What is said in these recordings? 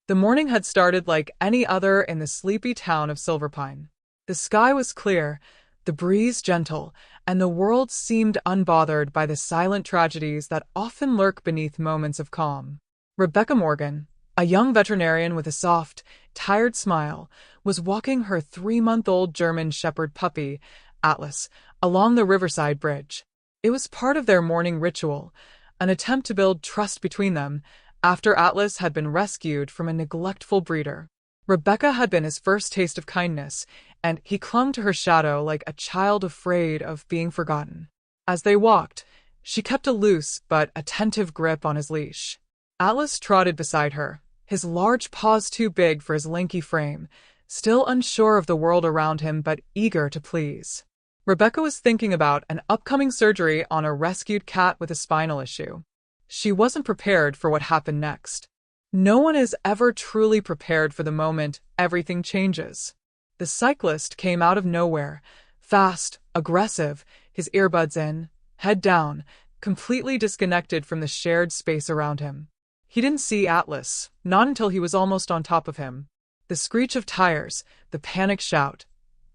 The morning had started like any other in the sleepy town of Silverpine. The sky was clear, the breeze gentle, and the world seemed unbothered by the silent tragedies that often lurk beneath moments of calm. Rebecca Morgan, a young veterinarian with a soft, tired smile, was walking her 3-month-old German Shepherd puppy, Atlas, along the Riverside Bridge. It was part of their morning ritual, an attempt to build trust between them after Atlas had been rescued from a neglectful breeder. Rebecca had been his first taste of kindness, and he clung to her shadow like a child afraid of being forgotten. As they walked, she kept a loose but attentive grip on his leash. Atlas trotted beside her, his large paws too big for his lanky frame, still unsure of the world around him but eager to please. Rebecca was thinking about an upcoming surgery on a rescued cat with a spinal issue. She wasn't prepared for what happened next. No one is ever truly prepared for the moment everything changes. The cyclist came out of nowhere, fast, aggressive, his earbuds in, head down, completely disconnected from the shared space around him. He didn't see Atlas, not until he was almost on top of him. The screech of tires, the panic shout,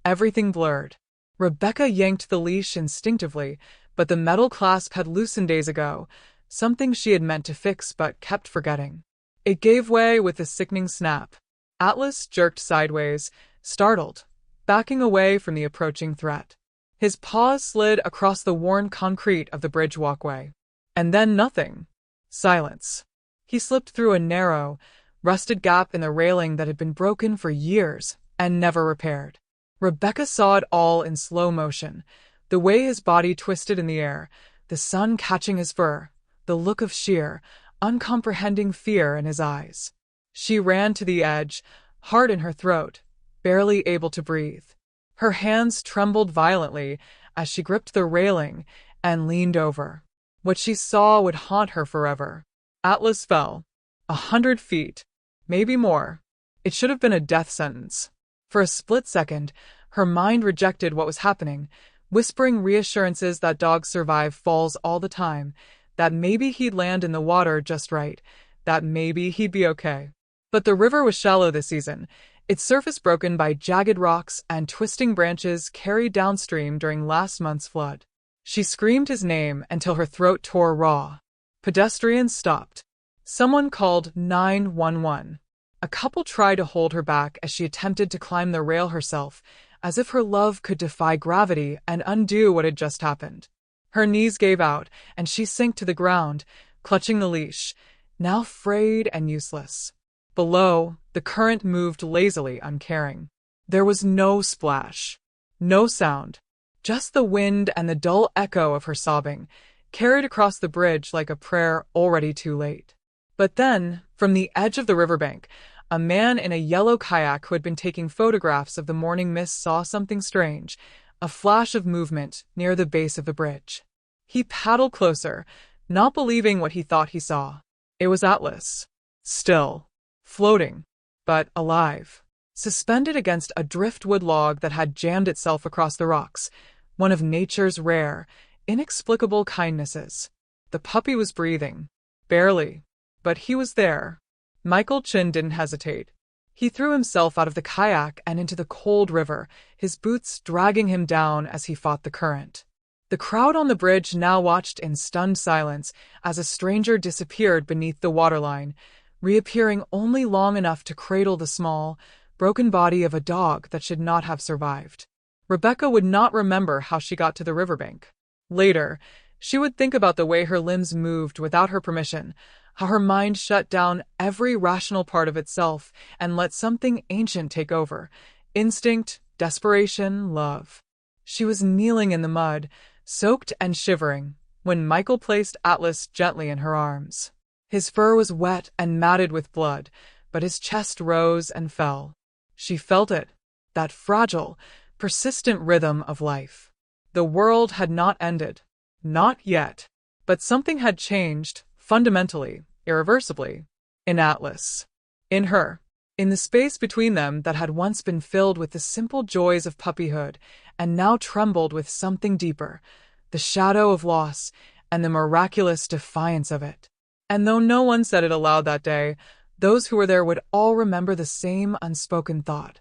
everything blurred. Rebecca yanked the leash instinctively, but the metal clasp had loosened days ago, something she had meant to fix but kept forgetting. It gave way with a sickening snap. Atlas jerked sideways, startled, backing away from the approaching threat. His paws slid across the worn concrete of the bridge walkway. And then nothing. Silence. He slipped through a narrow, rusted gap in the railing that had been broken for years and never repaired. Rebecca saw it all in slow motion, the way his body twisted in the air, the sun catching his fur, the look of sheer, uncomprehending fear in his eyes. She ran to the edge, heart in her throat, barely able to breathe. Her hands trembled violently as she gripped the railing and leaned over. What she saw would haunt her forever. Atlas fell. 100 feet. Maybe more. It should have been a death sentence. For a split second, her mind rejected what was happening, whispering reassurances that dogs survive falls all the time, that maybe he'd land in the water just right, that maybe he'd be okay. But the river was shallow this season, its surface broken by jagged rocks and twisting branches carried downstream during last month's flood. She screamed his name until her throat tore raw. Pedestrians stopped. Someone called 911. A couple tried to hold her back as she attempted to climb the rail herself, as if her love could defy gravity and undo what had just happened. Her knees gave out, and she sank to the ground, clutching the leash, now frayed and useless. Below, the current moved lazily, uncaring. There was no splash, no sound, just the wind and the dull echo of her sobbing, carried across the bridge like a prayer already too late. But then, from the edge of the riverbank, a man in a yellow kayak who had been taking photographs of the morning mist saw something strange, a flash of movement near the base of the bridge. He paddled closer, not believing what he thought he saw. It was Atlas. Still. Floating. But alive. Suspended against a driftwood log that had jammed itself across the rocks, one of nature's rare, inexplicable kindnesses. The puppy was breathing. Barely. But he was there. Michael Chin didn't hesitate. He threw himself out of the kayak and into the cold river, his boots dragging him down as he fought the current. The crowd on the bridge now watched in stunned silence as a stranger disappeared beneath the waterline, reappearing only long enough to cradle the small, broken body of a dog that should not have survived. Rebecca would not remember how she got to the riverbank. Later, she would think about the way her limbs moved without her permission, how her mind shut down every rational part of itself and let something ancient take over. Instinct, desperation, love. She was kneeling in the mud, soaked and shivering, when Michael placed Atlas gently in her arms. His fur was wet and matted with blood, but his chest rose and fell. She felt it, that fragile, persistent rhythm of life. The world had not ended. Not yet. But something had changed, fundamentally, irreversibly. In Atlas. In her. In the space between them that had once been filled with the simple joys of puppyhood and now trembled with something deeper, the shadow of loss and the miraculous defiance of it. And though no one said it aloud that day, Those who were there would all remember the same unspoken thought: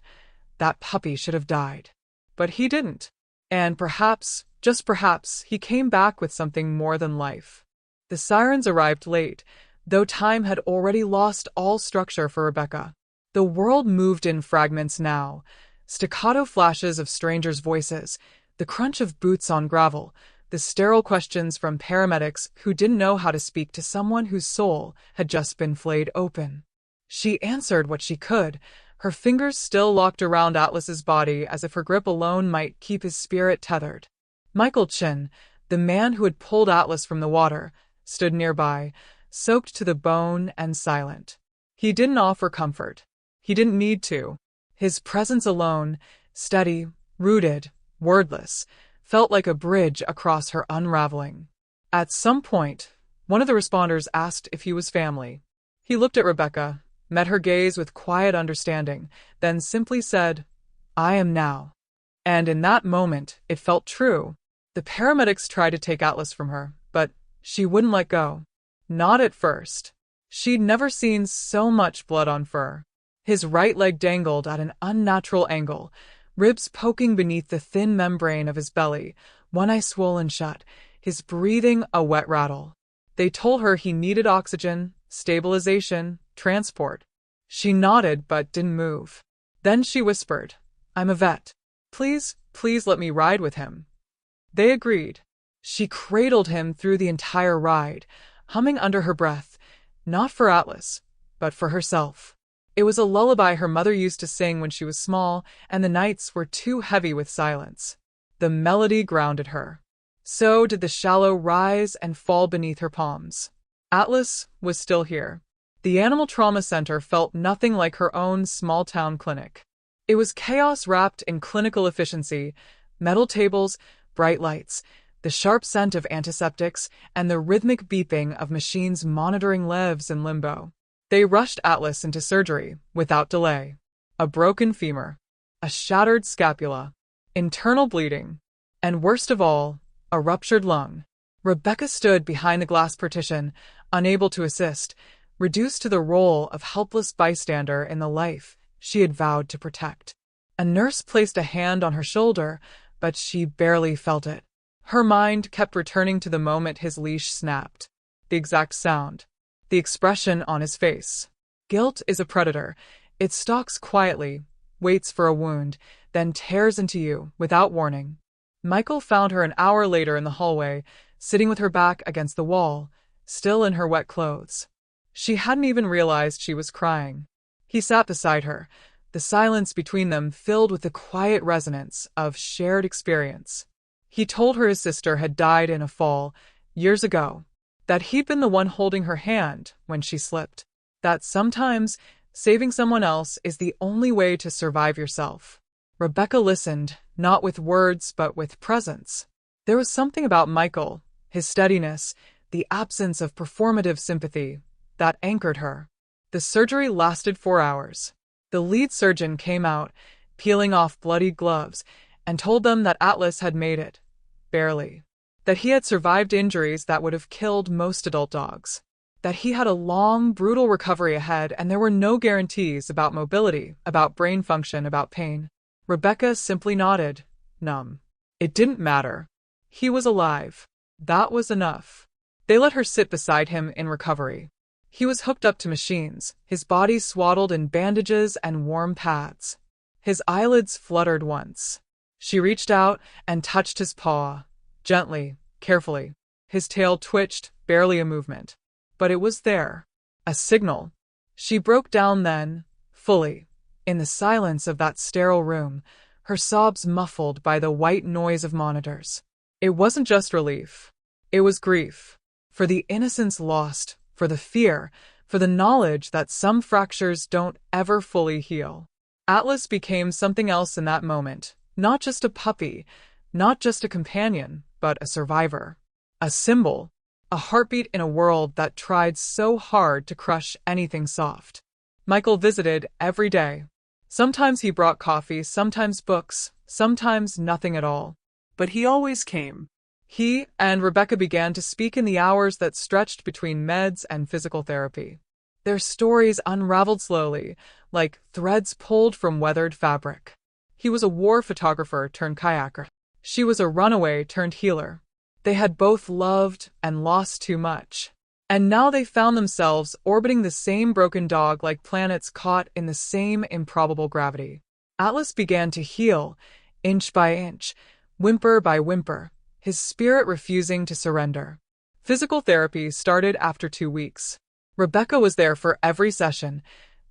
that puppy should have died. But he didn't. And perhaps, just perhaps, he came back with something more than life. The sirens arrived late, though time had already lost all structure for Rebecca. The world moved in fragments now: staccato flashes of strangers' voices, the crunch of boots on gravel, the sterile questions from paramedics who didn't know how to speak to someone whose soul had just been flayed open. She answered what she could, her fingers still locked around Atlas's body as if her grip alone might keep his spirit tethered. Michael Chin, the man who had pulled Atlas from the water, stood nearby, soaked to the bone and silent. He didn't offer comfort. He didn't need to. His presence alone, steady, rooted, wordless, felt like a bridge across her unraveling. At some point, one of the responders asked if he was family. He looked at Rebecca, met her gaze with quiet understanding, then simply said, "I am now." And in that moment, it felt true. The paramedics tried to take Atlas from her, but she wouldn't let go. Not at first. She'd never seen so much blood on fur. His right leg dangled at an unnatural angle, ribs poking beneath the thin membrane of his belly, one eye swollen shut, his breathing a wet rattle. They told her he needed oxygen, stabilization, transport. She nodded but didn't move. Then she whispered, "I'm a vet. Please let me ride with him." They agreed. She cradled him through the entire ride, humming under her breath, not for Atlas, but for herself. It was a lullaby her mother used to sing when she was small and the nights were too heavy with silence. The melody grounded her. So did the shallow rise and fall beneath her palms. Atlas was still here. The Animal Trauma Center felt nothing like her own small-town clinic. It was chaos wrapped in clinical efficiency: metal tables, bright lights, the sharp scent of antiseptics, and the rhythmic beeping of machines monitoring lives in limbo. They rushed Atlas into surgery without delay. A broken femur, a shattered scapula, internal bleeding, and worst of all, a ruptured lung. Rebecca stood behind the glass partition, unable to assist, reduced to the role of helpless bystander in the life she had vowed to protect. A nurse placed a hand on her shoulder, but she barely felt it. Her mind kept returning to the moment his leash snapped. The exact sound. The expression on his face. Guilt is a predator. It stalks quietly, waits for a wound, then tears into you without warning. Michael found her an hour later in the hallway, sitting with her back against the wall, still in her wet clothes. She hadn't even realized she was crying. He sat beside her, the silence between them filled with the quiet resonance of shared experience. He told her his sister had died in a fall, years ago, that he'd been the one holding her hand when she slipped, that sometimes saving someone else is the only way to survive yourself. Rebecca listened, not with words but with presence. There was something about Michael, his steadiness, the absence of performative sympathy, that anchored her. The surgery lasted 4 hours. The lead surgeon came out, peeling off bloodied gloves, and told them that Atlas had made it. Barely. That he had survived injuries that would have killed most adult dogs. That he had a long, brutal recovery ahead and there were no guarantees about mobility, about brain function, about pain. Rebecca simply nodded, numb. It didn't matter. He was alive. That was enough. They let her sit beside him in recovery. He was hooked up to machines, his body swaddled in bandages and warm pads. His eyelids fluttered once. She reached out and touched his paw, gently, carefully. His tail twitched, barely a movement. But it was there. A signal. She broke down then, fully, in the silence of that sterile room, her sobs muffled by the white noise of monitors. It wasn't just relief. It was grief. For the innocence lost, for the fear, for the knowledge that some fractures don't ever fully heal. Atlas became something else in that moment. Not just a puppy, not just a companion, but a survivor. A symbol. A heartbeat in a world that tried so hard to crush anything soft. Michael visited every day. Sometimes he brought coffee, sometimes books, sometimes nothing at all. But he always came. He and Rebecca began to speak in the hours that stretched between meds and physical therapy. Their stories unraveled slowly, like threads pulled from weathered fabric. He was a war photographer turned kayaker. She was a runaway turned healer. They had both loved and lost too much. And now they found themselves orbiting the same broken dog like planets caught in the same improbable gravity. Atlas began to heal, inch by inch, whimper by whimper, his spirit refusing to surrender. Physical therapy started after 2 weeks. Rebecca was there for every session,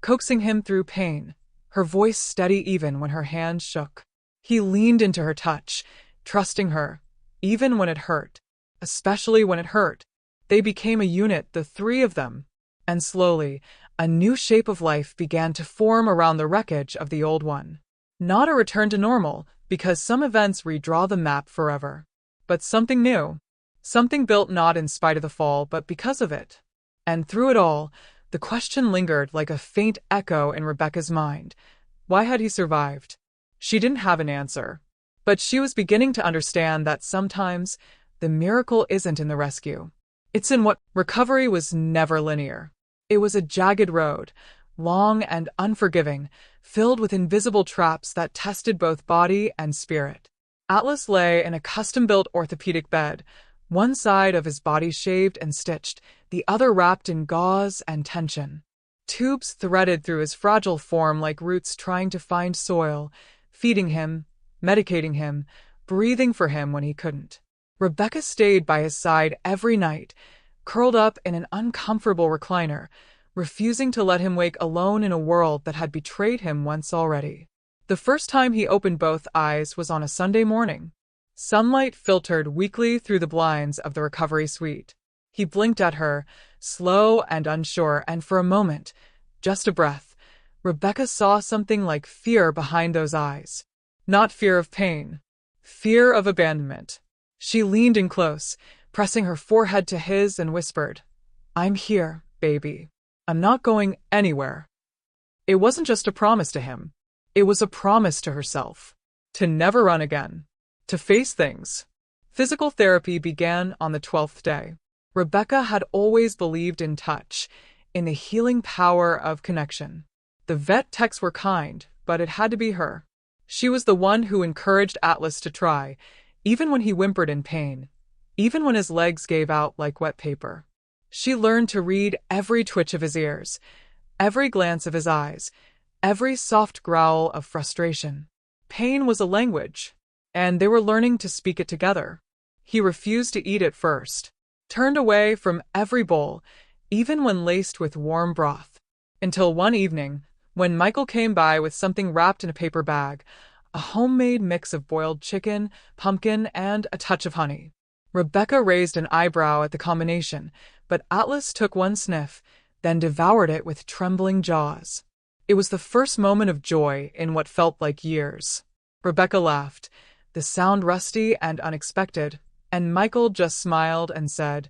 coaxing him through pain, her voice steady even when her hands shook. He leaned into her touch, trusting her, even when it hurt, especially when it hurt. They became a unit, the three of them, and slowly, a new shape of life began to form around the wreckage of the old one. Not a return to normal, because some events redraw the map forever, but something new, something built not in spite of the fall, but because of it. And through it all, the question lingered like a faint echo in Rebecca's mind. Why had he survived? She didn't have an answer, but she was beginning to understand that sometimes the miracle isn't in the rescue. It's in what recovery was never linear. It was a jagged road, long and unforgiving, filled with invisible traps that tested both body and spirit. Atlas lay in a custom-built orthopedic bed, one side of his body shaved and stitched, the other wrapped in gauze and tension. Tubes threaded through his fragile form like roots trying to find soil, feeding him, medicating him, breathing for him when he couldn't. Rebecca stayed by his side every night, curled up in an uncomfortable recliner, refusing to let him wake alone in a world that had betrayed him once already. The first time he opened both eyes was on a Sunday morning. Sunlight filtered weakly through the blinds of the recovery suite. He blinked at her, slow and unsure, and for a moment, just a breath, Rebecca saw something like fear behind those eyes. Not fear of pain, fear of abandonment. She leaned in close, pressing her forehead to his and whispered, "I'm here, baby. I'm not going anywhere." It wasn't just a promise to him. It was a promise to herself. To never run again. To face things. Physical therapy began on the 12th day. Rebecca had always believed in touch, in the healing power of connection. The vet techs were kind, but it had to be her. She was the one who encouraged Atlas to try, even when he whimpered in pain, even when his legs gave out like wet paper. She learned to read every twitch of his ears, every glance of his eyes, every soft growl of frustration. Pain was a language, and they were learning to speak it together. He refused to eat it first, turned away from every bowl, even when laced with warm broth. Until one evening, when Michael came by with something wrapped in a paper bag, a homemade mix of boiled chicken, pumpkin, and a touch of honey. Rebecca raised an eyebrow at the combination, but Atlas took one sniff, then devoured it with trembling jaws. It was the first moment of joy in what felt like years. Rebecca laughed, the sound rusty and unexpected, and Michael just smiled and said,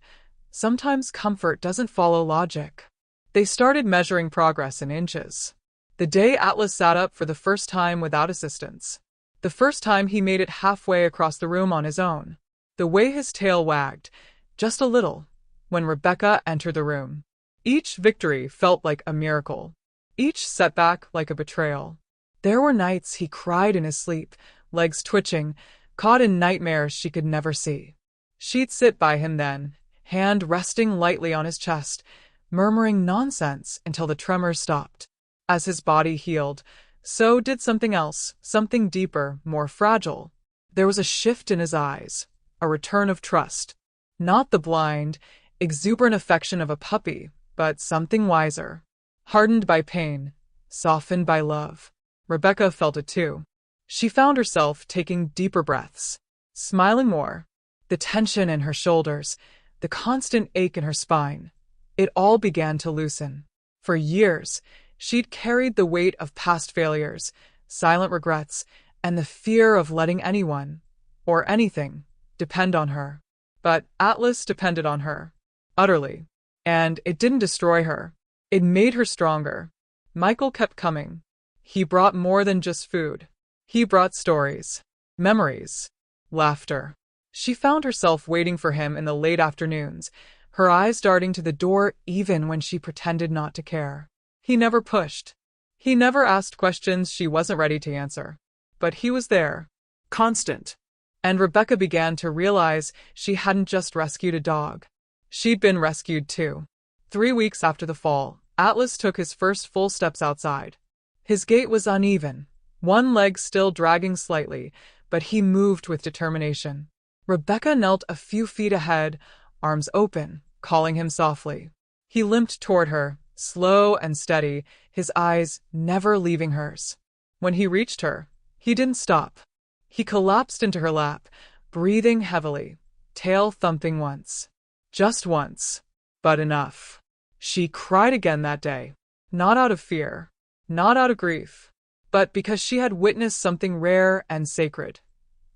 "Sometimes comfort doesn't follow logic." They started measuring progress in inches. The day Atlas sat up for the first time without assistance. The first time he made it halfway across the room on his own. The way his tail wagged, just a little, when Rebecca entered the room. Each victory felt like a miracle. Each setback like a betrayal. There were nights he cried in his sleep, legs twitching, caught in nightmares she could never see. She'd sit by him then, hand resting lightly on his chest, murmuring nonsense until the tremors stopped. As his body healed, so did something else, something deeper, more fragile. There was a shift in his eyes, a return of trust. Not the blind, exuberant affection of a puppy, but something wiser. Hardened by pain, softened by love. Rebecca felt it too. She found herself taking deeper breaths, smiling more. The tension in her shoulders, the constant ache in her spine, it all began to loosen. For years, she'd carried the weight of past failures, silent regrets, and the fear of letting anyone, or anything, depend on her. But Atlas depended on her, utterly. And it didn't destroy her. It made her stronger. Michael kept coming. He brought more than just food. He brought stories, memories, laughter. She found herself waiting for him in the late afternoons, her eyes darting to the door even when she pretended not to care. He never pushed. He never asked questions she wasn't ready to answer. But he was there. Constant. And Rebecca began to realize she hadn't just rescued a dog. She'd been rescued too. 3 weeks after the fall, Atlas took his first full steps outside. His gait was uneven, one leg still dragging slightly, but he moved with determination. Rebecca knelt a few feet ahead, arms open, calling him softly. He limped toward her, slow and steady, his eyes never leaving hers. When he reached her, he didn't stop. He collapsed into her lap, breathing heavily, tail thumping once. Just once. But enough. She cried again that day. Not out of fear. Not out of grief. But because she had witnessed something rare and sacred.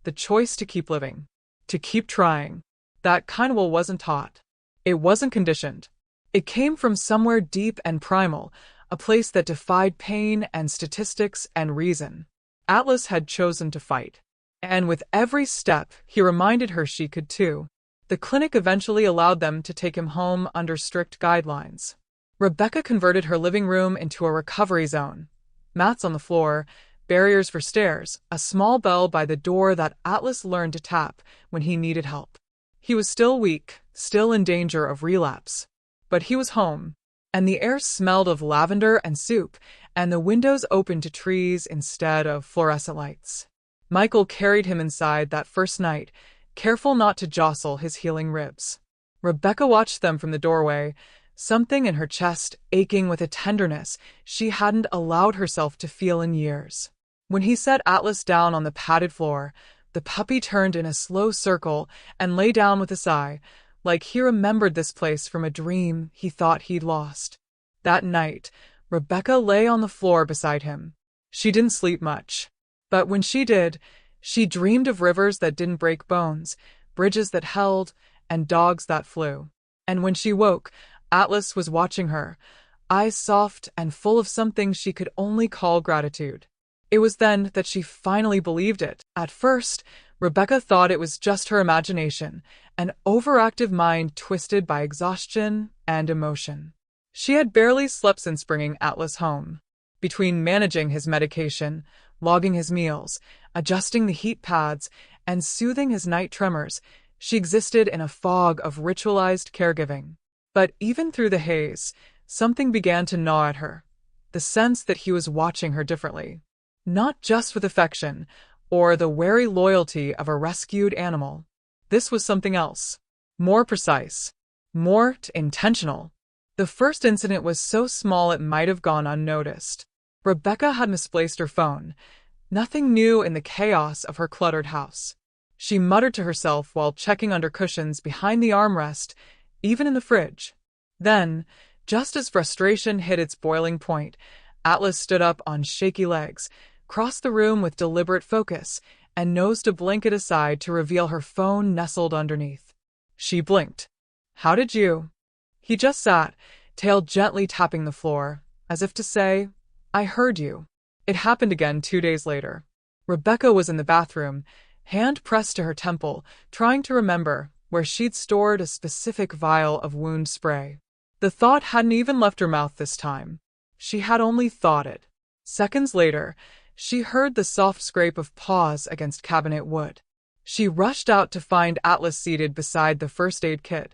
The choice to keep living. To keep trying. That kind of will wasn't taught. It wasn't conditioned. It came from somewhere deep and primal, a place that defied pain and statistics and reason. Atlas had chosen to fight. And with every step, he reminded her she could too. The clinic eventually allowed them to take him home under strict guidelines. Rebecca converted her living room into a recovery zone. Mats on the floor, barriers for stairs, a small bell by the door that Atlas learned to tap when he needed help. He was still weak, still in danger of relapse. But he was home, and the air smelled of lavender and soup, and the windows opened to trees instead of fluorescent lights. Michael carried him inside that first night, careful not to jostle his healing ribs. Rebecca watched them from the doorway, something in her chest aching with a tenderness she hadn't allowed herself to feel in years. When he set Atlas down on the padded floor, the puppy turned in a slow circle and lay down with a sigh, like he remembered this place from a dream he thought he'd lost. That night, Rebecca lay on the floor beside him. She didn't sleep much. But when she did, she dreamed of rivers that didn't break bones, bridges that held, and dogs that flew. And when she woke, Atlas was watching her, eyes soft and full of something she could only call gratitude. It was then that she finally believed it. At first, Rebecca thought it was just her imagination, an overactive mind twisted by exhaustion and emotion. She had barely slept since bringing Atlas home. Between managing his medication, logging his meals, adjusting the heat pads, and soothing his night tremors, she existed in a fog of ritualized caregiving. But even through the haze, something began to gnaw at her, the sense that he was watching her differently. Not just with affection, or the wary loyalty of a rescued animal. This was something else. More precise. More intentional. The first incident was so small it might have gone unnoticed. Rebecca had misplaced her phone. Nothing new in the chaos of her cluttered house. She muttered to herself while checking under cushions behind the armrest, even in the fridge. Then, just as frustration hit its boiling point, Atlas stood up on shaky legs, crossed the room with deliberate focus, and nosed a blanket aside to reveal her phone nestled underneath. She blinked. "How did you?" He just sat, tail gently tapping the floor, as if to say, "I heard you." It happened again 2 days later. Rebecca was in the bathroom, hand pressed to her temple, trying to remember where she'd stored a specific vial of wound spray. The thought hadn't even left her mouth this time. She had only thought it. Seconds later, she heard the soft scrape of paws against cabinet wood. She rushed out to find Atlas seated beside the first aid kit,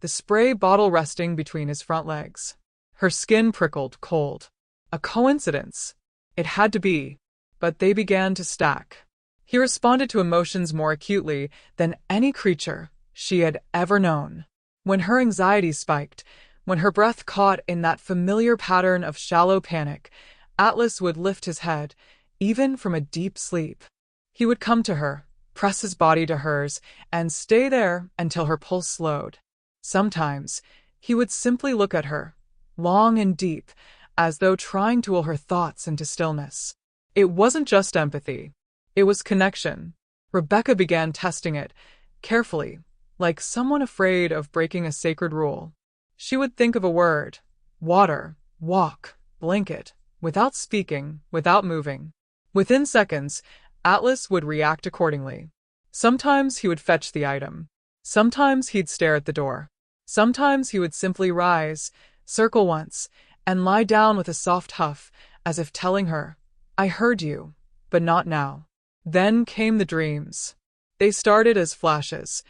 the spray bottle resting between his front legs. Her skin prickled cold. A coincidence? It had to be. But they began to stack. He responded to emotions more acutely than any creature she had ever known. When her anxiety spiked, when her breath caught in that familiar pattern of shallow panic, Atlas would lift his head, even from a deep sleep. He would come to her, press his body to hers, and stay there until her pulse slowed. Sometimes, he would simply look at her, long and deep, as though trying to will her thoughts into stillness. It wasn't just empathy. It was connection. Rebecca began testing it, carefully, like someone afraid of breaking a sacred rule. She would think of a word, water, walk, blanket, without speaking, without moving. Within seconds, Atlas would react accordingly. Sometimes he would fetch the item. Sometimes he'd stare at the door. Sometimes he would simply rise, circle once, and lie down with a soft huff, as if telling her, "I heard you, but not now." Then came the dreams. They started as flashes,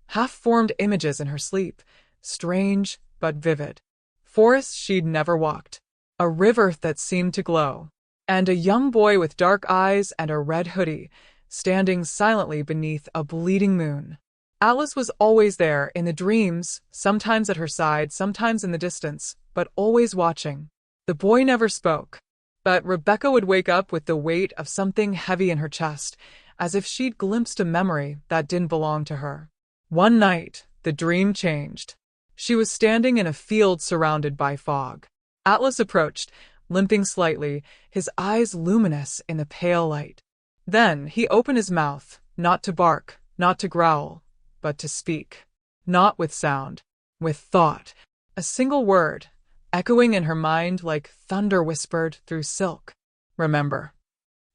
half-formed images in her sleep, strange but vivid. Forests she'd never walked, a river that seemed to glow, and a young boy with dark eyes and a red hoodie, standing silently beneath a bleeding moon. Atlas was always there in the dreams, sometimes at her side, sometimes in the distance, but always watching. The boy never spoke, but Rebecca would wake up with the weight of something heavy in her chest, as if she'd glimpsed a memory that didn't belong to her. One night, the dream changed. She was standing in a field surrounded by fog. Atlas approached, limping slightly, his eyes luminous in the pale light. Then he opened his mouth, not to bark, not to growl, but to speak. Not with sound, with thought. A single word, echoing in her mind like thunder whispered through silk. "Remember."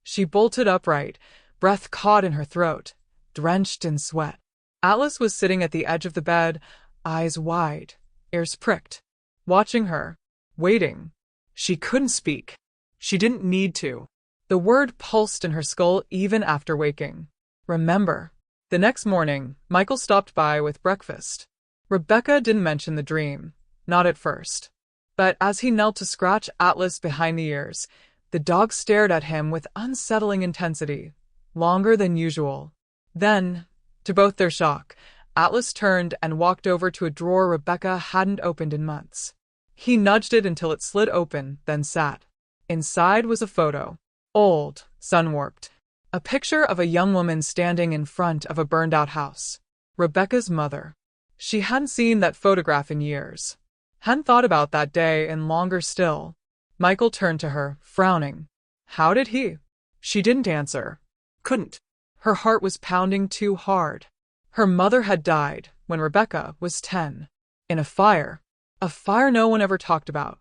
She bolted upright, breath caught in her throat, drenched in sweat. Atlas was sitting at the edge of the bed, eyes wide, ears pricked, watching her, waiting. She couldn't speak. She didn't need to. The word pulsed in her skull even after waking. Remember. The next morning, Michael stopped by with breakfast. Rebecca didn't mention the dream, not at first. But as he knelt to scratch Atlas behind the ears, the dog stared at him with unsettling intensity, longer than usual. Then, to both their shock, Atlas turned and walked over to a drawer Rebecca hadn't opened in months. He nudged it until it slid open, then sat. Inside was a photo. Old, sun-warped. A picture of a young woman standing in front of a burned-out house. Rebecca's mother. She hadn't seen that photograph in years. Hadn't thought about that day in longer still. Michael turned to her, frowning. How did he? She didn't answer. Couldn't. Her heart was pounding too hard. Her mother had died when Rebecca was 10. In a fire. A fire no one ever talked about.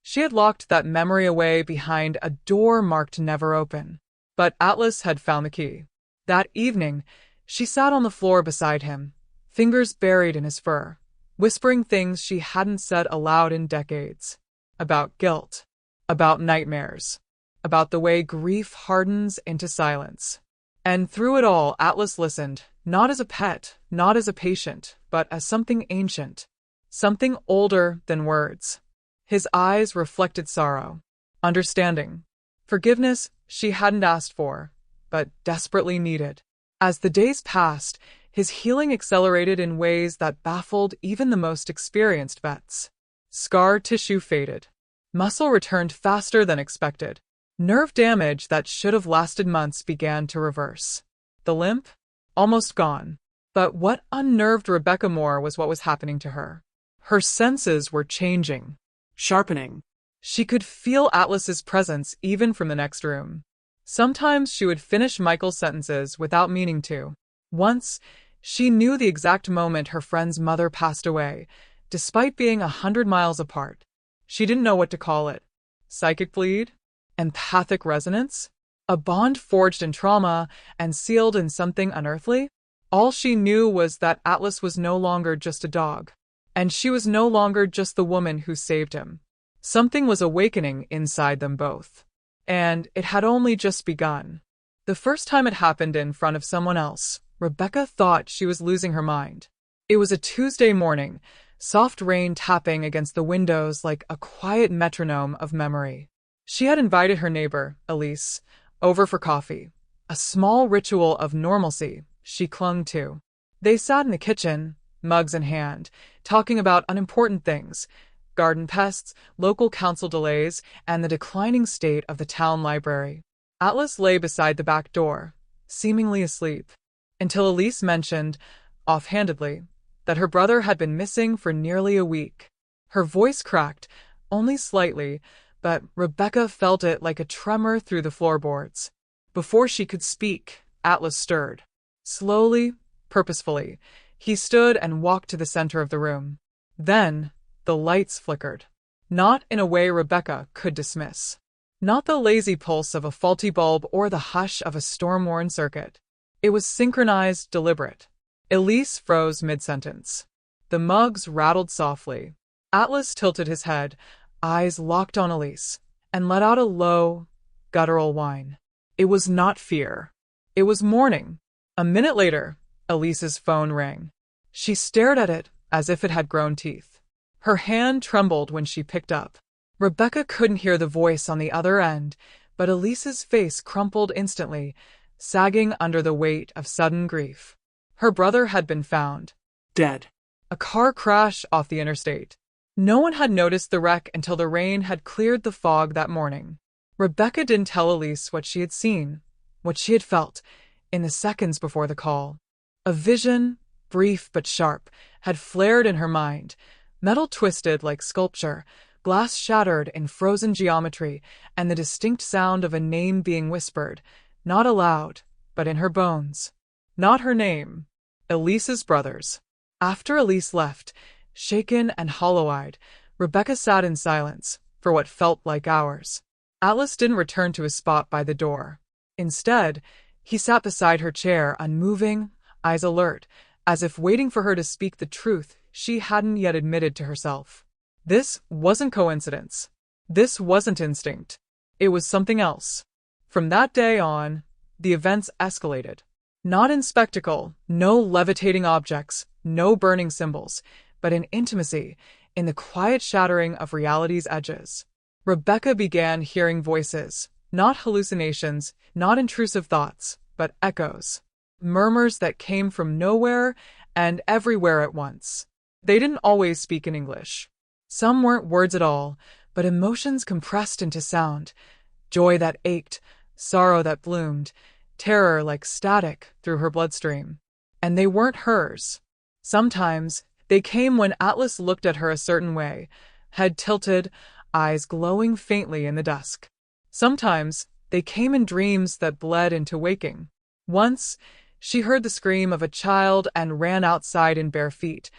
She had locked that memory away behind a door marked never open. But Atlas had found the key. That evening, she sat on the floor beside him, fingers buried in his fur, whispering things she hadn't said aloud in decades. About guilt. About nightmares. About the way grief hardens into silence. And through it all, Atlas listened, not as a pet, not as a patient, but as something ancient. Something older than words. His eyes reflected sorrow. Understanding. Forgiveness she hadn't asked for, but desperately needed. As the days passed, his healing accelerated in ways that baffled even the most experienced vets. Scar tissue faded. Muscle returned faster than expected. Nerve damage that should have lasted months began to reverse. The limp? Almost gone. But what unnerved Rebecca more was what was happening to her. Her senses were changing. Sharpening. She could feel Atlas's presence even from the next room. Sometimes she would finish Michael's sentences without meaning to. Once, she knew the exact moment her friend's mother passed away, despite being 100 miles apart. She didn't know what to call it. Psychic bleed? Empathic resonance? A bond forged in trauma and sealed in something unearthly? All she knew was that Atlas was no longer just a dog, and she was no longer just the woman who saved him. Something was awakening inside them both. And it had only just begun. The first time it happened in front of someone else, Rebecca thought she was losing her mind. It was a Tuesday morning, soft rain tapping against the windows like a quiet metronome of memory. She had invited her neighbor, Elise, over for coffee, a small ritual of normalcy she clung to. They sat in the kitchen, mugs in hand, talking about unimportant things, garden pests, local council delays, and the declining state of the town library. Atlas lay beside the back door, seemingly asleep, until Elise mentioned, offhandedly, that her brother had been missing for nearly a week. Her voice cracked, only slightly, but Rebecca felt it like a tremor through the floorboards. Before she could speak, Atlas stirred. Slowly, purposefully, he stood and walked to the center of the room. Then, the lights flickered. Not in a way Rebecca could dismiss. Not the lazy pulse of a faulty bulb or the hush of a storm-worn circuit. It was synchronized, deliberate. Elise froze mid-sentence. The mugs rattled softly. Atlas tilted his head, eyes locked on Elise, and let out a low, guttural whine. It was not fear. It was mourning. A minute later, Elise's phone rang. She stared at it as if it had grown teeth. Her hand trembled when she picked up. Rebecca couldn't hear the voice on the other end, but Elise's face crumpled instantly, sagging under the weight of sudden grief. Her brother had been found. Dead. A car crash off the interstate. No one had noticed the wreck until the rain had cleared the fog that morning. Rebecca didn't tell Elise what she had seen, what she had felt, in the seconds before the call. A vision, brief but sharp, had flared in her mind, metal twisted like sculpture, glass shattered in frozen geometry, and the distinct sound of a name being whispered, not aloud, but in her bones. Not her name. Elise's brother's. After Elise left, shaken and hollow-eyed, Rebecca sat in silence for what felt like hours. Atlas didn't return to his spot by the door. Instead, he sat beside her chair, unmoving, eyes alert, as if waiting for her to speak the truth she hadn't yet admitted to herself. This wasn't coincidence. This wasn't instinct. It was something else. From that day on, the events escalated. Not in spectacle, no levitating objects, no burning symbols, but in intimacy, in the quiet shattering of reality's edges. Rebecca began hearing voices, not hallucinations, not intrusive thoughts, but echoes. Murmurs that came from nowhere and everywhere at once. They didn't always speak in English. Some weren't words at all, but emotions compressed into sound. Joy that ached, sorrow that bloomed, terror like static through her bloodstream. And they weren't hers. Sometimes they came when Atlas looked at her a certain way, head tilted, eyes glowing faintly in the dusk. Sometimes they came in dreams that bled into waking. Once, she heard the scream of a child and ran outside in bare feet,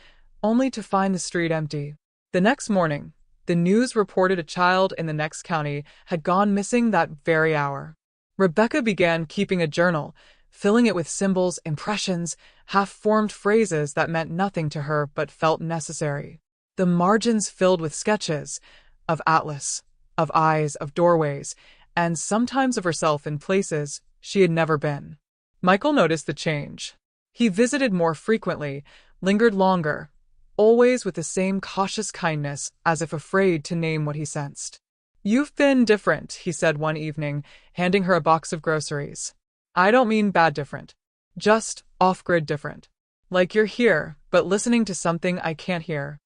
only to find the street empty. The next morning, the news reported a child in the next county had gone missing that very hour. Rebecca began keeping a journal, filling it with symbols, impressions, half-formed phrases that meant nothing to her but felt necessary. The margins filled with sketches of Atlas, of eyes, of doorways, and sometimes of herself in places she had never been. Michael noticed the change. He visited more frequently, lingered longer, always with the same cautious kindness, as if afraid to name what he sensed. "You've been different," he said one evening, handing her a box of groceries. "I don't mean bad different. Just off-grid different. Like you're here, but listening to something I can't hear."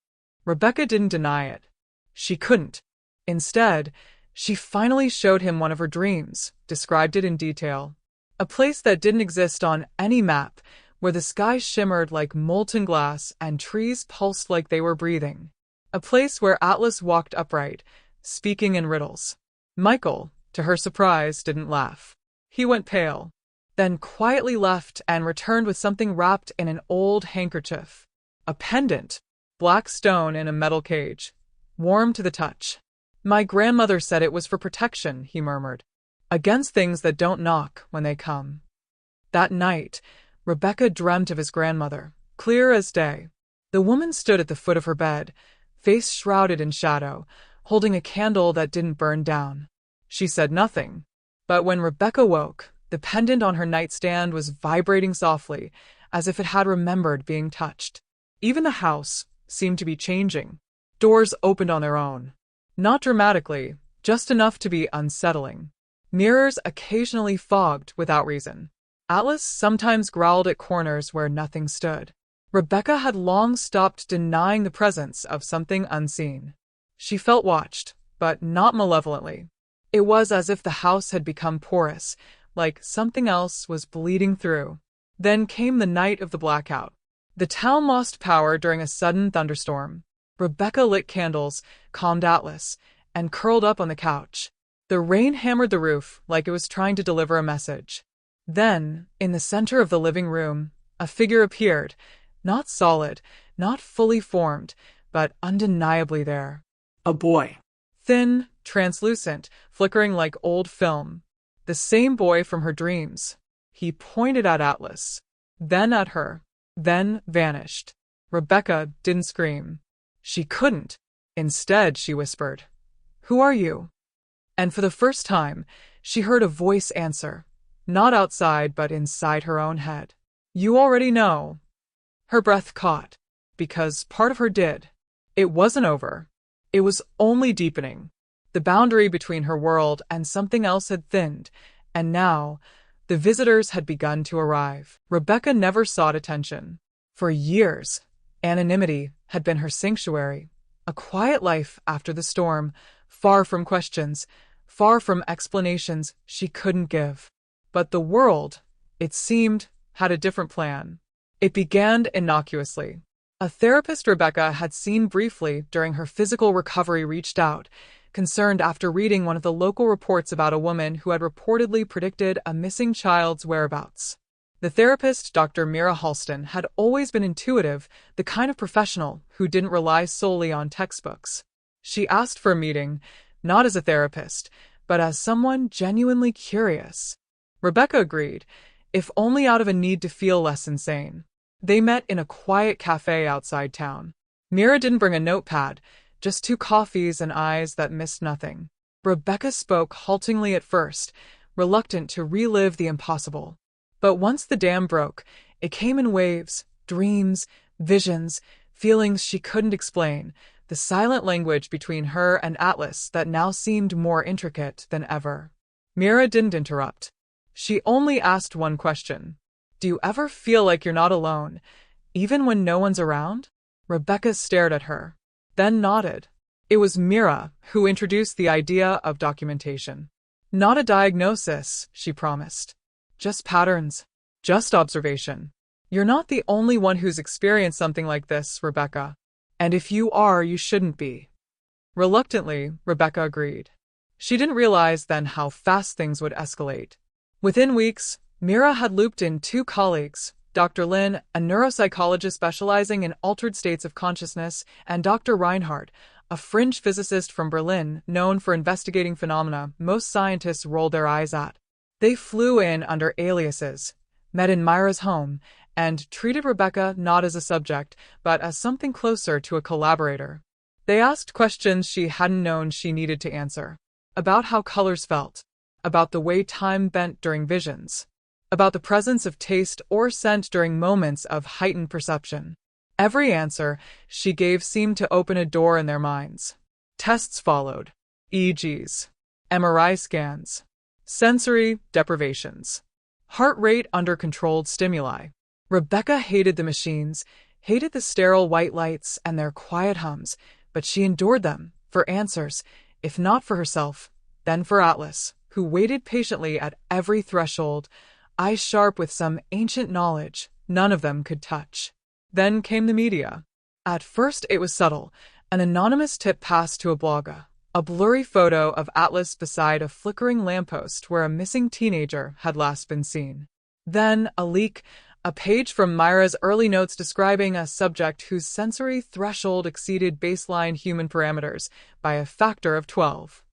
Rebecca didn't deny it. She couldn't. Instead, she finally showed him one of her dreams, described it in detail. A place that didn't exist on any map, where the sky shimmered like molten glass and trees pulsed like they were breathing. A place where Atlas walked upright, speaking in riddles. Michael, to her surprise, didn't laugh. He went pale, then quietly left and returned with something wrapped in an old handkerchief. A pendant, black stone in a metal cage, warm to the touch. "My grandmother said it was for protection," he murmured, "against things that don't knock when they come." That night, Rebecca dreamt of his grandmother, clear as day. The woman stood at the foot of her bed, face shrouded in shadow, holding a candle that didn't burn down. She said nothing, but when Rebecca woke, the pendant on her nightstand was vibrating softly, as if it had remembered being touched. Even the house seemed to be changing. Doors opened on their own. Not dramatically, just enough to be unsettling. Mirrors occasionally fogged without reason. Atlas sometimes growled at corners where nothing stood. Rebecca had long stopped denying the presence of something unseen. She felt watched, but not malevolently. It was as if the house had become porous, like something else was bleeding through. Then came the night of the blackout. The town lost power during a sudden thunderstorm. Rebecca lit candles, calmed Atlas, and curled up on the couch. The rain hammered the roof like it was trying to deliver a message. Then, in the center of the living room, a figure appeared, not solid, not fully formed, but undeniably there. A boy. Thin, translucent, flickering like old film. The same boy from her dreams. He pointed at Atlas, then at her, then vanished. Rebecca didn't scream. She couldn't. Instead, she whispered, "Who are you?" And for the first time, she heard a voice answer, not outside but inside her own head. "You already know." Her breath caught, because part of her did. It wasn't over. It was only deepening. The boundary between her world and something else had thinned, and now, the visitors had begun to arrive. Rebecca never sought attention. For years, anonymity had been her sanctuary, a quiet life after the storm, far from questions, far from explanations she couldn't give. But the world, it seemed, had a different plan. It began innocuously. A therapist Rebecca had seen briefly during her physical recovery reached out, concerned after reading one of the local reports about a woman who had reportedly predicted a missing child's whereabouts. The therapist, Dr. Mira Halston, had always been intuitive, the kind of professional who didn't rely solely on textbooks. She asked for a meeting, not as a therapist, but as someone genuinely curious. Rebecca agreed, if only out of a need to feel less insane. They met in a quiet cafe outside town. Mira didn't bring a notepad, just 2 coffees and eyes that missed nothing. Rebecca spoke haltingly at first, reluctant to relive the impossible. But once the dam broke, it came in waves, dreams, visions, feelings she couldn't explain, the silent language between her and Atlas that now seemed more intricate than ever. Mira didn't interrupt. She only asked one question. "Do you ever feel like you're not alone, even when no one's around?" Rebecca stared at her, then nodded. It was Mira who introduced the idea of documentation. "Not a diagnosis," she promised. "Just patterns. Just observation. You're not the only one who's experienced something like this, Rebecca. And if you are, you shouldn't be." Reluctantly, Rebecca agreed. She didn't realize then how fast things would escalate. Within weeks, Mira had looped in 2 colleagues, Dr. Lin, a neuropsychologist specializing in altered states of consciousness, and Dr. Reinhardt, a fringe physicist from Berlin known for investigating phenomena most scientists rolled their eyes at. They flew in under aliases, met in Myra's home, and treated Rebecca not as a subject, but as something closer to a collaborator. They asked questions she hadn't known she needed to answer. About how colors felt, about the way time bent during visions, about the presence of taste or scent during moments of heightened perception. Every answer she gave seemed to open a door in their minds. Tests followed. EEGs, MRI scans, sensory deprivations, heart rate under controlled stimuli. Rebecca hated the machines, hated the sterile white lights and their quiet hums, but she endured them for answers, if not for herself, then for Atlas, who waited patiently at every threshold, eyes sharp with some ancient knowledge none of them could touch. Then came the media. At first it was subtle. An anonymous tip passed to a blogger, a blurry photo of Atlas beside a flickering lamppost where a missing teenager had last been seen. Then a leak, a page from Myra's early notes describing a subject whose sensory threshold exceeded baseline human parameters by a factor of 12.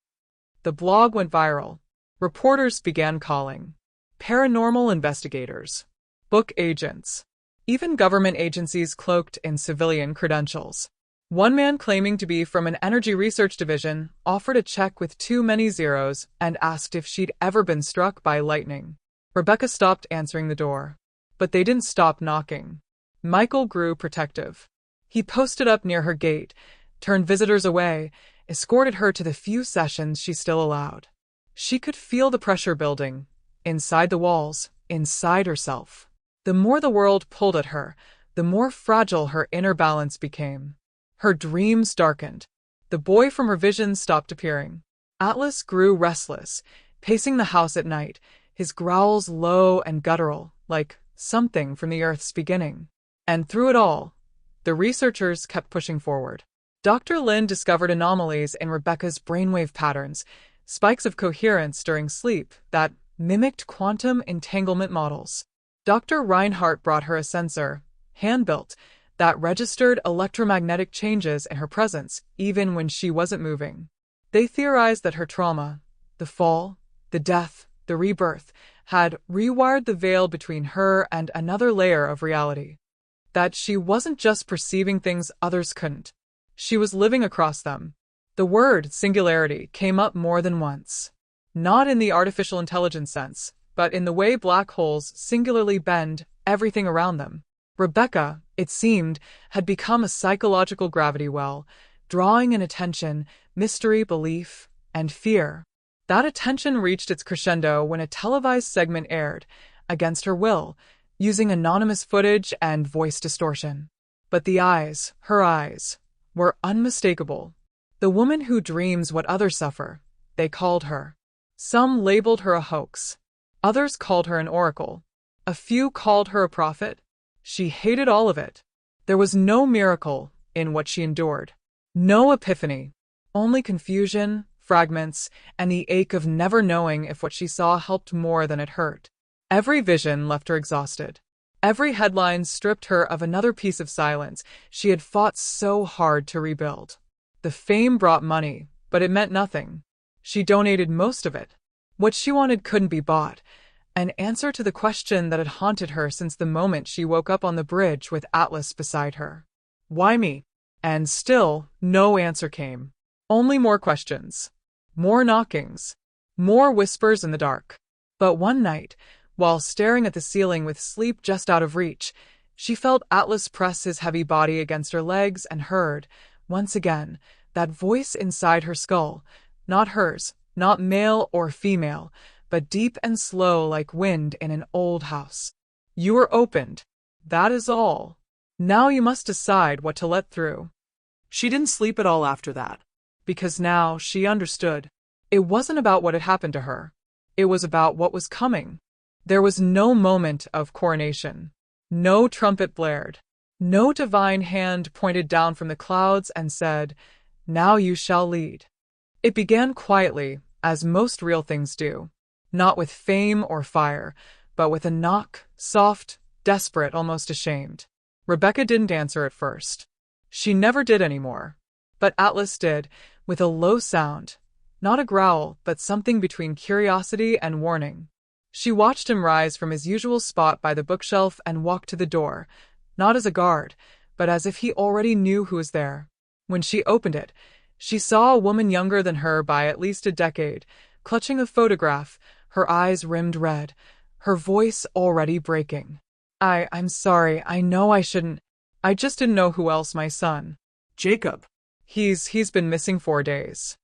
The blog went viral. Reporters began calling. Paranormal investigators. Book agents. Even government agencies cloaked in civilian credentials. One man claiming to be from an energy research division offered a check with too many zeros and asked if she'd ever been struck by lightning. Rebecca stopped answering the door. But they didn't stop knocking. Michael grew protective. He posted up near her gate, turned visitors away, escorted her to the few sessions she still allowed. She could feel the pressure building, inside the walls, inside herself. The more the world pulled at her, the more fragile her inner balance became. Her dreams darkened. The boy from her visions stopped appearing. Atlas grew restless, pacing the house at night, his growls low and guttural, like something from the Earth's beginning. And through it all, the researchers kept pushing forward. Dr. Lin discovered anomalies in Rebecca's brainwave patterns, spikes of coherence during sleep that mimicked quantum entanglement models. Dr. Reinhardt brought her a sensor, hand-built, that registered electromagnetic changes in her presence even when she wasn't moving. They theorized that her trauma, the fall, the death, the rebirth, had rewired the veil between her and another layer of reality. that she wasn't just perceiving things others couldn't. She was living across them. The word singularity came up more than once. Not in the artificial intelligence sense, but in the way black holes singularly bend everything around them. Rebecca, it seemed, had become a psychological gravity well, drawing in attention, mystery, belief, and fear. That attention reached its crescendo when a televised segment aired, against her will, using anonymous footage and voice distortion. But the eyes, her eyes, were unmistakable. The woman who dreams what others suffer, they called her. Some labeled her a hoax. Others called her an oracle. A few called her a prophet. She hated all of it. There was no miracle in what she endured. No epiphany. Only confusion, fragments, and the ache of never knowing if what she saw helped more than it hurt. Every vision left her exhausted. Every headline stripped her of another piece of silence she had fought so hard to rebuild. The fame brought money, but it meant nothing. She donated most of it. What she wanted couldn't be bought. An answer to the question that had haunted her since the moment she woke up on the bridge with Atlas beside her. Why me? And still, no answer came. Only more questions. More knockings. More whispers in the dark. But one night, while staring at the ceiling with sleep just out of reach, she felt Atlas press his heavy body against her legs and heard, once again, that voice inside her skull. Not hers, not male or female, but deep and slow like wind in an old house. You are opened. That is all. Now you must decide what to let through. She didn't sleep at all after that, because now she understood. It wasn't about what had happened to her. It was about what was coming. There was no moment of coronation. No trumpet blared. No divine hand pointed down from the clouds and said, "Now you shall lead." It began quietly, as most real things do. Not with fame or fire, but with a knock, soft, desperate, almost ashamed. Rebecca didn't answer at first. She never did anymore. But Atlas did, with a low sound. Not a growl, but something between curiosity and warning. She watched him rise from his usual spot by the bookshelf and walk to the door, not as a guard, but as if he already knew who was there. When she opened it, she saw a woman younger than her by at least a decade, clutching a photograph, her eyes rimmed red, her voice already breaking. I'm sorry, I know I shouldn't. I just didn't know who else my son. Jacob. He's been missing 4 days.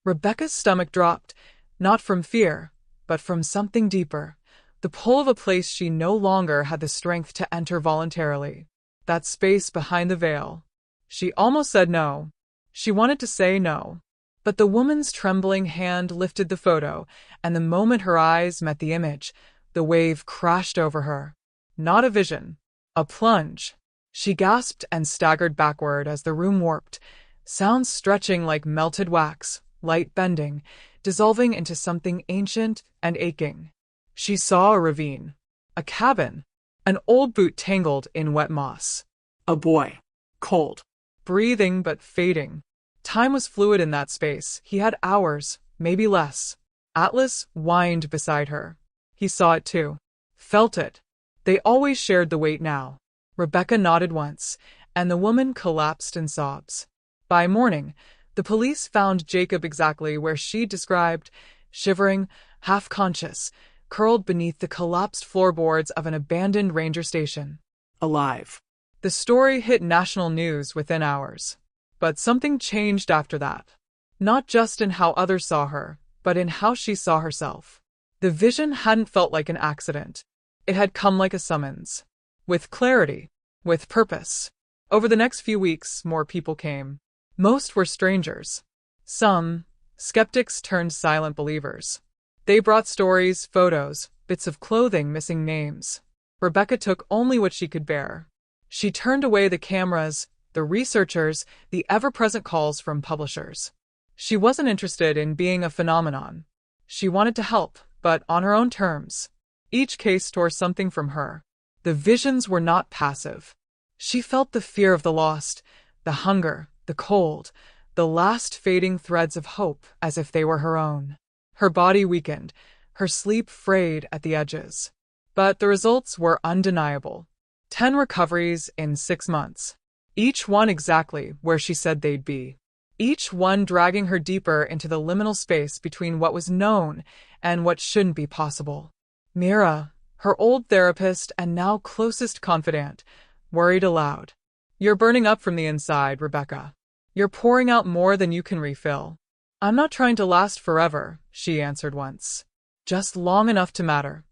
Rebecca's stomach dropped, not from fear, but from something deeper. The pull of a place she no longer had the strength to enter voluntarily. That space behind the veil. She almost said no. She wanted to say no. But the woman's trembling hand lifted the photo, and the moment her eyes met the image, the wave crashed over her. Not a vision. A plunge. She gasped and staggered backward as the room warped, sounds stretching like melted wax, light bending, dissolving into something ancient and aching. She saw a ravine. A cabin. An old boot tangled in wet moss. A boy. Cold. Breathing but fading. Time was fluid in that space. He had hours, maybe less. Atlas whined beside her. He saw it too. Felt it. They always shared the weight now. Rebecca nodded once, and the woman collapsed in sobs. By morning, the police found Jacob exactly where she described, shivering, half-conscious, curled beneath the collapsed floorboards of an abandoned ranger station. Alive. The story hit national news within hours. But something changed after that. Not just in how others saw her, but in how she saw herself. The vision hadn't felt like an accident. It had come like a summons. With clarity. With purpose. Over the next few weeks, more people came. Most were strangers. Some, skeptics turned silent believers. They brought stories, photos, bits of clothing, missing names. Rebecca took only what she could bear. She turned away the cameras, the researchers, the ever-present calls from publishers. She wasn't interested in being a phenomenon. She wanted to help, but on her own terms. Each case tore something from her. The visions were not passive. She felt the fear of the lost, the hunger, the cold, the last fading threads of hope as if they were her own. Her body weakened, her sleep frayed at the edges. But the results were undeniable. 10 recoveries in 6 months. Each one exactly where she said they'd be. Each one dragging her deeper into the liminal space between what was known and what shouldn't be possible. Mira, her old therapist and now closest confidant, worried aloud. "You're burning up from the inside, Rebecca. You're pouring out more than you can refill." "I'm not trying to last forever," she answered once. "Just long enough to matter."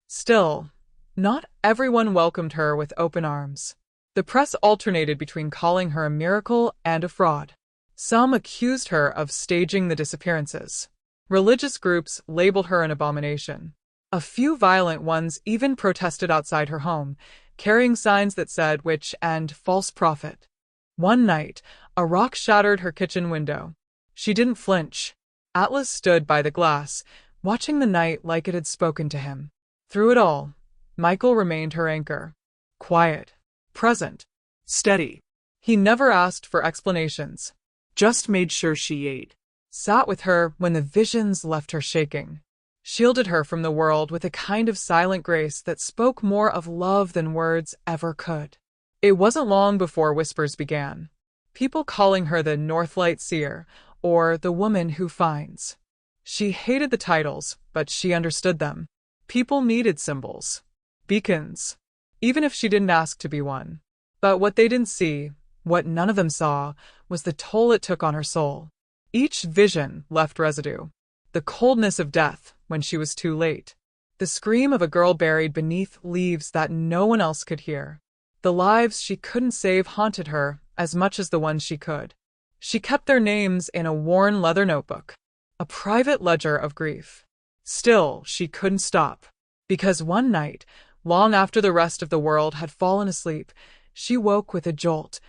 Still, not everyone welcomed her with open arms. The press alternated between calling her a miracle and a fraud. Some accused her of staging the disappearances. Religious groups labeled her an abomination. A few violent ones even protested outside her home, carrying signs that said witch and false prophet. One night, a rock shattered her kitchen window. She didn't flinch. Atlas stood by the glass, watching the night like it had spoken to him. Through it all, Michael remained her anchor. Quiet, present, Steady. he never asked for explanations. Just made sure she ate. Sat with her when the visions left her shaking. Shielded her from the world with a kind of silent grace that spoke more of love than words ever could. It wasn't long before whispers began. People calling her the Northlight Seer, or the woman who finds. She hated the titles, but she understood them. People needed symbols. Beacons. Even if she didn't ask to be one. But what they didn't see, what none of them saw, was the toll it took on her soul. Each vision left residue. The coldness of death when she was too late. The scream of a girl buried beneath leaves that no one else could hear. The lives she couldn't save haunted her as much as the ones she could. She kept their names in a worn leather notebook, a private ledger of grief. Still, she couldn't stop. Because one night, long after the rest of the world had fallen asleep, she woke with a jolt,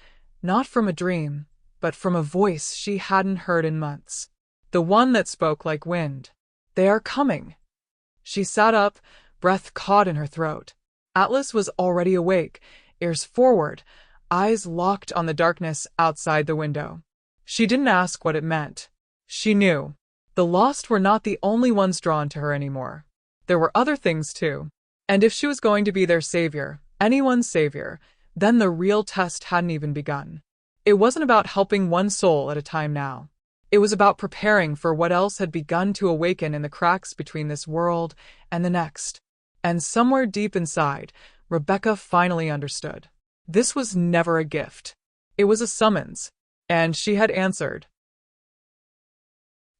not from a dream, but from a voice she hadn't heard in months. The one that spoke like wind. "They are coming." She sat up, breath caught in her throat. Atlas was already awake, ears forward, eyes locked on the darkness outside the window. She didn't ask what it meant. She knew. The lost were not the only ones drawn to her anymore. There were other things too. And if she was going to be their savior, anyone's savior, then the real test hadn't even begun. It wasn't about helping one soul at a time now. It was about preparing for what else had begun to awaken in the cracks between this world and the next. And somewhere deep inside, Rebecca finally understood. This was never a gift. It was a summons, and she had answered.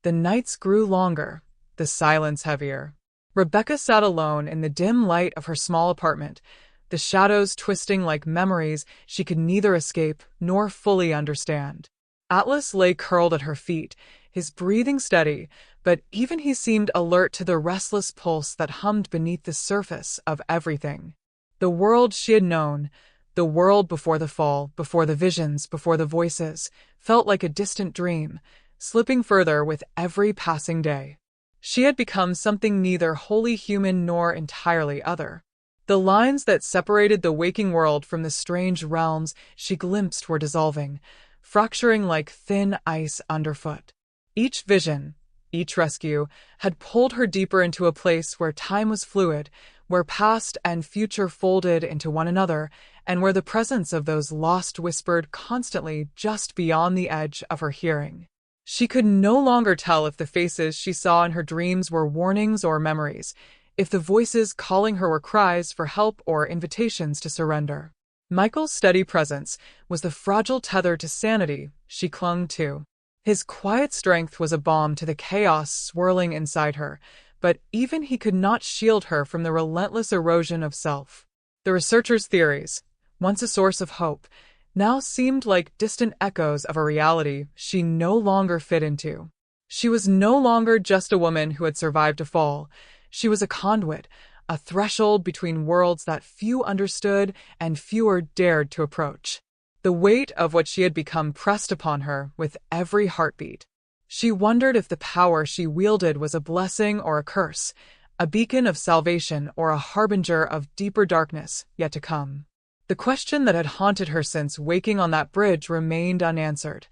The nights grew longer, the silence heavier. Rebecca sat alone in the dim light of her small apartment, the shadows twisting like memories she could neither escape nor fully understand. Atlas lay curled at her feet, his breathing steady, but even he seemed alert to the restless pulse that hummed beneath the surface of everything. The world she had known, the world before the fall, before the visions, before the voices, felt like a distant dream, slipping further with every passing day. She had become something neither wholly human nor entirely other. The lines that separated the waking world from the strange realms she glimpsed were dissolving, fracturing like thin ice underfoot. Each vision, each rescue, had pulled her deeper into a place where time was fluid, where past and future folded into one another, and where the presence of those lost whispered constantly just beyond the edge of her hearing. She could no longer tell if the faces she saw in her dreams were warnings or memories, if the voices calling her were cries for help or invitations to surrender. Michael's steady presence was the fragile tether to sanity she clung to. His quiet strength was a balm to the chaos swirling inside her, but even he could not shield her from the relentless erosion of self. The researcher's theories, once a source of hope, now seemed like distant echoes of a reality she no longer fit into. She was no longer just a woman who had survived a fall. She was a conduit, a threshold between worlds that few understood and fewer dared to approach. The weight of what she had become pressed upon her with every heartbeat. She wondered if the power she wielded was a blessing or a curse, a beacon of salvation or a harbinger of deeper darkness yet to come. The question that had haunted her since waking on that bridge remained unanswered.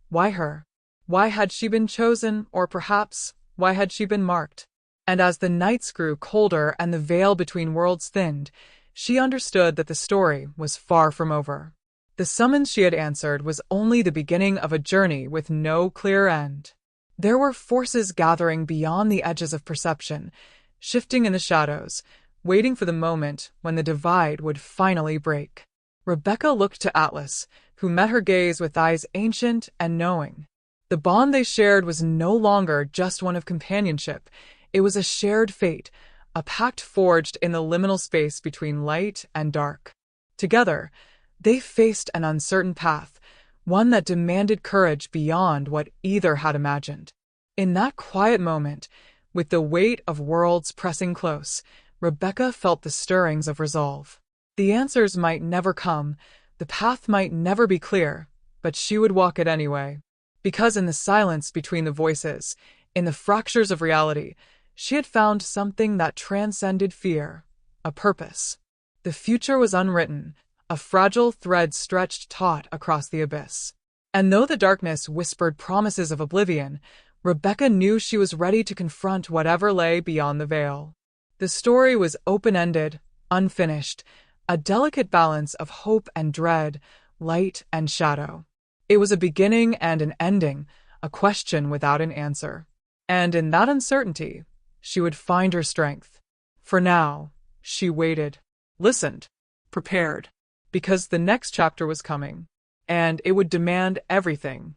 Why her? Why had she been chosen, or perhaps, why had she been marked? And as the nights grew colder and the veil between worlds thinned, she understood that the story was far from over. The summons she had answered was only the beginning of a journey with no clear end. There were forces gathering beyond the edges of perception, shifting in the shadows, waiting for the moment when the divide would finally break. Rebecca looked to Atlas, who met her gaze with eyes ancient and knowing. The bond they shared was no longer just one of companionship. It was a shared fate, a pact forged in the liminal space between light and dark. Together, they faced an uncertain path, one that demanded courage beyond what either had imagined. In that quiet moment, with the weight of worlds pressing close, Rebecca felt the stirrings of resolve. The answers might never come, the path might never be clear, but she would walk it anyway. Because in the silence between the voices, in the fractures of reality, she had found something that transcended fear, a purpose. The future was unwritten, a fragile thread stretched taut across the abyss. And though the darkness whispered promises of oblivion, Rebecca knew she was ready to confront whatever lay beyond the veil. The story was open-ended, unfinished, a delicate balance of hope and dread, light and shadow. It was a beginning and an ending, a question without an answer. And in that uncertainty, she would find her strength. For now, she waited, listened, prepared, because the next chapter was coming, and it would demand everything